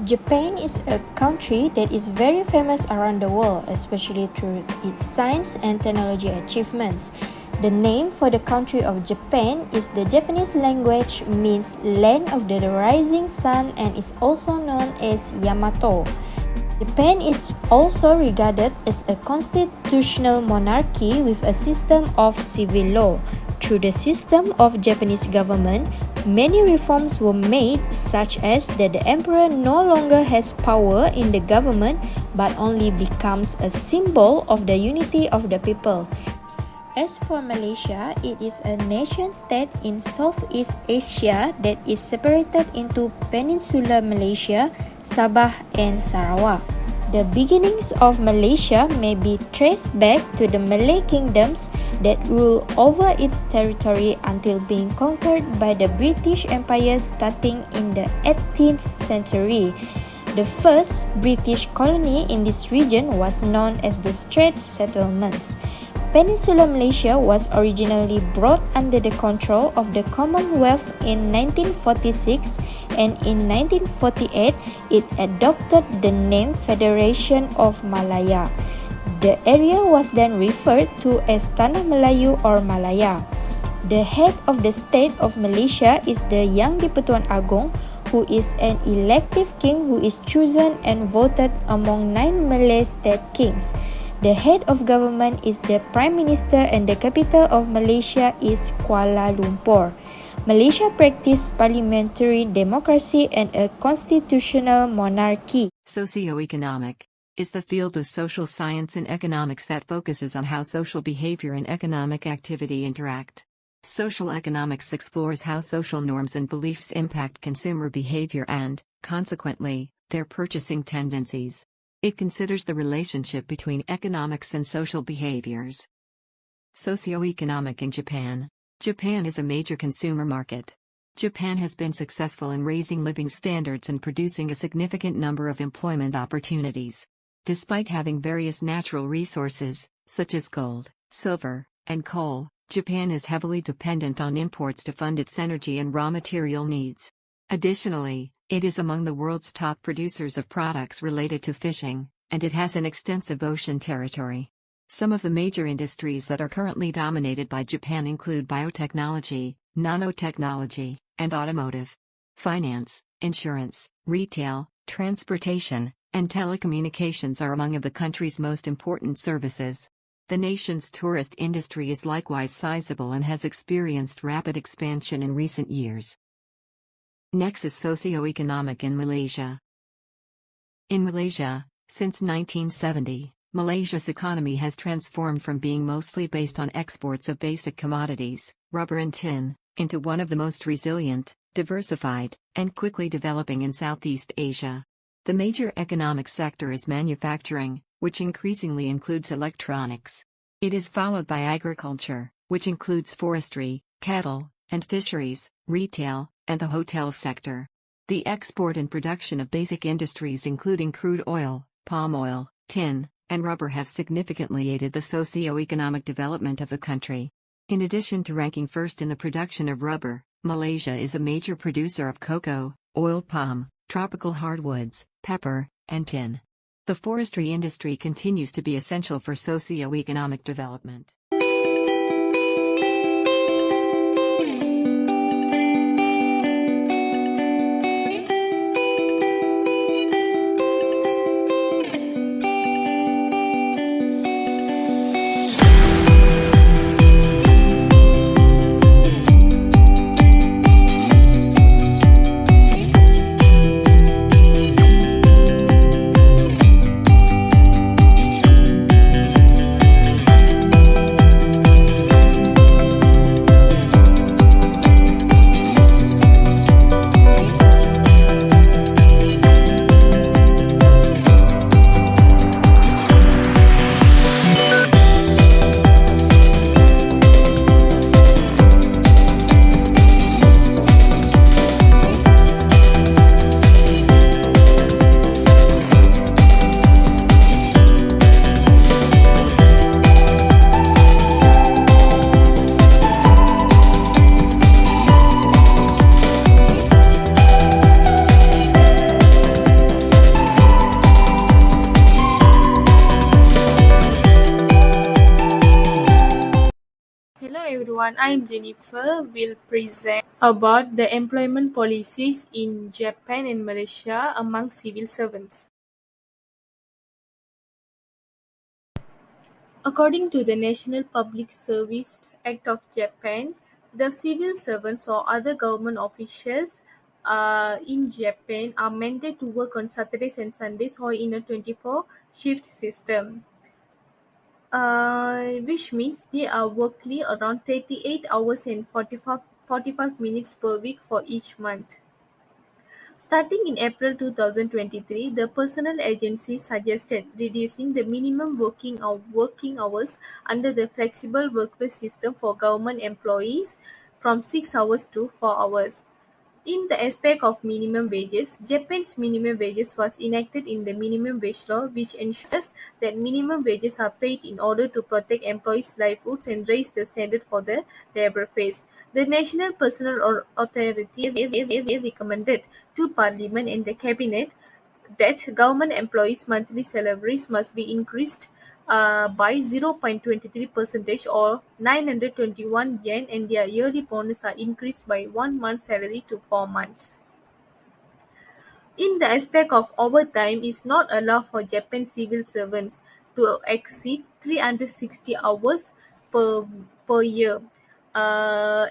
Japan is a country that is very famous around the world, especially through its science and technology achievements. The name for the country of Japan is the Japanese language means land of the rising sun and is also known as Yamato. Japan is also regarded as a constitutional monarchy with a system of civil law. Through the system of Japanese government, many reforms were made, such as that the emperor no longer has power in the government but only becomes a symbol of the unity of the people. As for Malaysia, it is a nation-state in Southeast Asia that is separated into Peninsular Malaysia, Sabah and Sarawak. The beginnings of Malaysia may be traced back to the Malay kingdoms that ruled over its territory until being conquered by the British Empire starting in the 18th century. The first British colony in this region was known as the Straits Settlements. Peninsular Malaysia was originally brought under the control of the Commonwealth in 1946 and in 1948 it adopted the name Federation of Malaya. The area was then referred to as Tanah Melayu or Malaya. The head of the state of Malaysia is the Yang di-Pertuan Agong, who is an elective king who is chosen and voted among 9 Malay state kings. The head of government is the Prime Minister and the capital of Malaysia is Kuala Lumpur. Malaysia practices parliamentary democracy and a constitutional monarchy. Socioeconomic is the field of social science and economics that focuses on how social behavior and economic activity interact. Social economics explores how social norms and beliefs impact consumer behavior and, consequently, their purchasing tendencies. It considers the relationship between economics and social behaviors. Socioeconomic in Japan. Japan is a major consumer market. Japan has been successful in raising living standards and producing a significant number of employment opportunities. Despite having various natural resources, such as gold, silver, and coal, Japan is heavily dependent on imports to fund its energy and raw material needs. Additionally, it is among the world's top producers of products related to fishing, and it has an extensive ocean territory. Some of the major industries that are currently dominated by Japan include biotechnology, nanotechnology, and automotive. Finance, insurance, retail, transportation, and telecommunications are among of the country's most important services. The nation's tourist industry is likewise sizable and has experienced rapid expansion in recent years. Next is socioeconomic in Malaysia. In Malaysia, since 1970, Malaysia's economy has transformed from being mostly based on exports of basic commodities, rubber and tin, into one of the most resilient, diversified, and quickly developing in Southeast Asia. The major economic sector is manufacturing, which increasingly includes electronics. It is followed by agriculture, which includes forestry, cattle, and fisheries, retail, and the hotel sector. The export and production of basic industries including crude oil, palm oil, tin, and rubber have significantly aided the socio-economic development of the country. In addition to ranking first in the production of rubber, Malaysia is a major producer of cocoa, oil palm, tropical hardwoods, pepper, and tin. The forestry industry continues to be essential for socio-economic development. everyone, I'm Jennifer. Will present about the employment policies in Japan and Malaysia among civil servants. According to the National Public Service Act of Japan, the civil servants or other government officials in Japan are mandated to work on Saturdays and Sundays or in a 24 shift system. Which means they are working around 38 hours and 45 minutes per week for each month. Starting in April 2023, the Personnel Agency suggested reducing the minimum working hours under the flexible workplace system for government employees from 6 hours to 4 hours. In the aspect of minimum wages, Japan's minimum wages was enacted in the minimum wage law, which ensures that minimum wages are paid in order to protect employees' livelihoods and raise the standard for the labor force. The National Personnel Authority recommended to Parliament and the Cabinet that government employees' monthly salaries must be increased by 0.23% or 921 yen, and their yearly bonus are increased by 1 month's salary to 4 months. In the aspect of overtime, is not allowed for Japan civil servants to exceed 360 hours per year,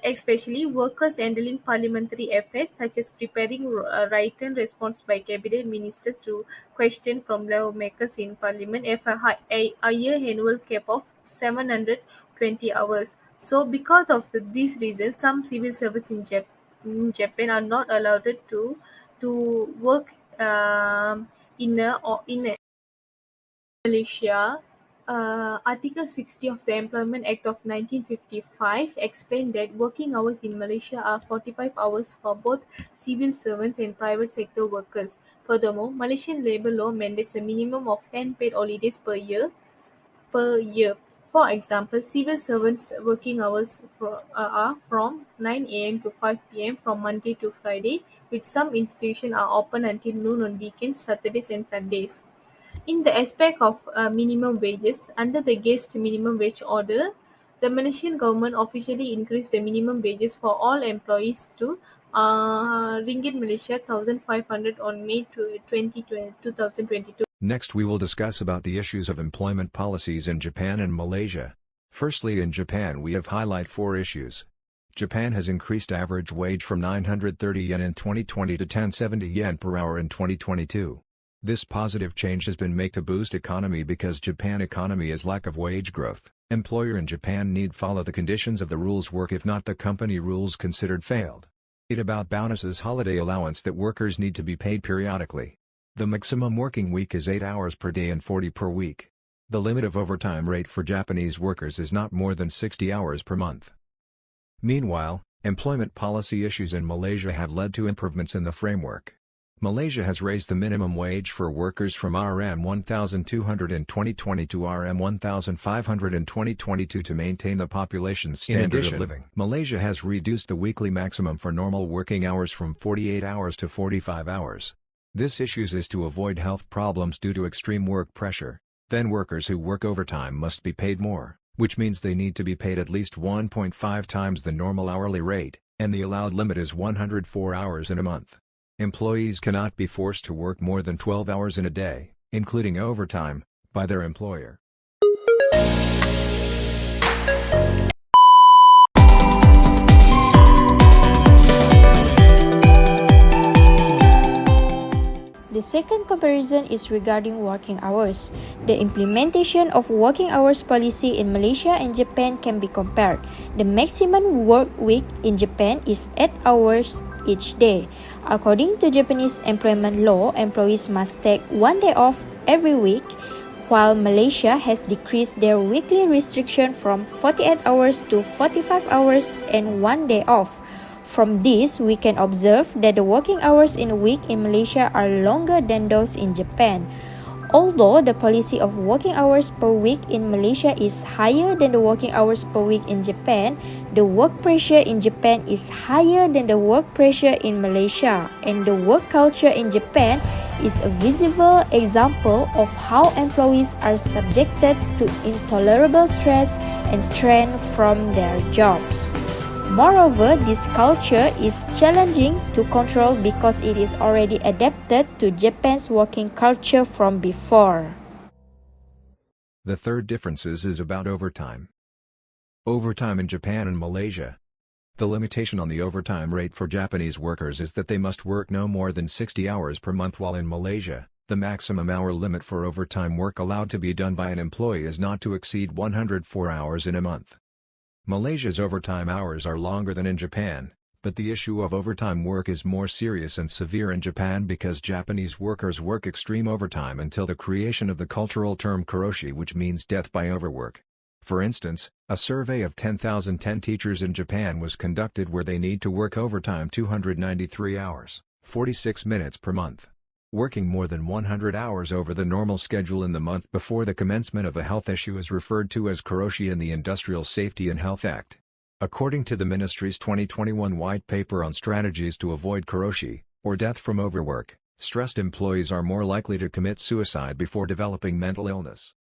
especially workers handling parliamentary affairs such as preparing written response by cabinet ministers to questions from lawmakers in parliament have a year annual cap of 720 hours. So because of these reasons, some civil servants in Japan are not allowed to work in Malaysia. Article 60 of the Employment Act of 1955 explained that working hours in Malaysia are 45 hours for both civil servants and private sector workers. Furthermore, Malaysian labour law mandates a minimum of 10 paid holidays per year. For example, civil servants' working hours are from 9 a.m. to 5 p.m. from Monday to Friday, with some institutions are open until noon on weekends, Saturdays and Sundays. In the aspect of minimum wages, under the Guest Minimum Wage Order, the Malaysian government officially increased the minimum wages for all employees to Ringgit Malaysia 1,500 on May 2022. Next we will discuss about the issues of employment policies in Japan and Malaysia. Firstly, in Japan we have highlight 4 issues. Japan has increased average wage from 930 yen in 2020 to 1070 yen per hour in 2022. This positive change has been made to boost economy because Japan economy is lack of wage growth. Employer in Japan need follow the conditions of the rules work, if not the company rules considered failed. It about bonuses, holiday allowance that workers need to be paid periodically. The maximum working week is 8 hours per day and 40 per week. The limit of overtime rate for Japanese workers is not more than 60 hours per month. Meanwhile, employment policy issues in Malaysia have led to improvements in the framework. Malaysia has raised the minimum wage for workers from Rm 1,200 in 2020 to Rm 1,500 in 2022 to maintain the population's standard of living. Malaysia has reduced the weekly maximum for normal working hours from 48 hours to 45 hours. This issue is to avoid health problems due to extreme work pressure. Then workers who work overtime must be paid more, which means they need to be paid at least 1.5 times the normal hourly rate, and the allowed limit is 104 hours in a month. Employees cannot be forced to work more than 12 hours in a day, including overtime, by their employer. The second comparison is regarding working hours. The implementation of working hours policy in Malaysia and Japan can be compared. The maximum work week in Japan is 8 hours each day. According to Japanese employment law, employees must take 1 day off every week, while Malaysia has decreased their weekly restriction from 48 hours to 45 hours and 1 day off. From this, we can observe that the working hours in a week in Malaysia are longer than those in Japan. Although the policy of working hours per week in Malaysia is higher than the working hours per week in Japan, the work pressure in Japan is higher than the work pressure in Malaysia, and the work culture in Japan is a visible example of how employees are subjected to intolerable stress and strain from their jobs. Moreover, this culture is challenging to control because it is already adapted to Japan's working culture from before. The third difference is about overtime. Overtime in Japan and Malaysia. The limitation on the overtime rate for Japanese workers is that they must work no more than 60 hours per month, while in Malaysia, the maximum hour limit for overtime work allowed to be done by an employee is not to exceed 104 hours in a month. Malaysia's overtime hours are longer than in Japan, but the issue of overtime work is more serious and severe in Japan because Japanese workers work extreme overtime until the creation of the cultural term karoshi, which means death by overwork. For instance, a survey of 10,010 teachers in Japan was conducted where they need to work overtime 293 hours, 46 minutes per month. Working more than 100 hours over the normal schedule in the month before the commencement of a health issue is referred to as karoshi in the Industrial Safety and Health Act. According to the Ministry's 2021 White Paper on Strategies to Avoid Karoshi, or Death from Overwork, stressed employees are more likely to commit suicide before developing mental illness.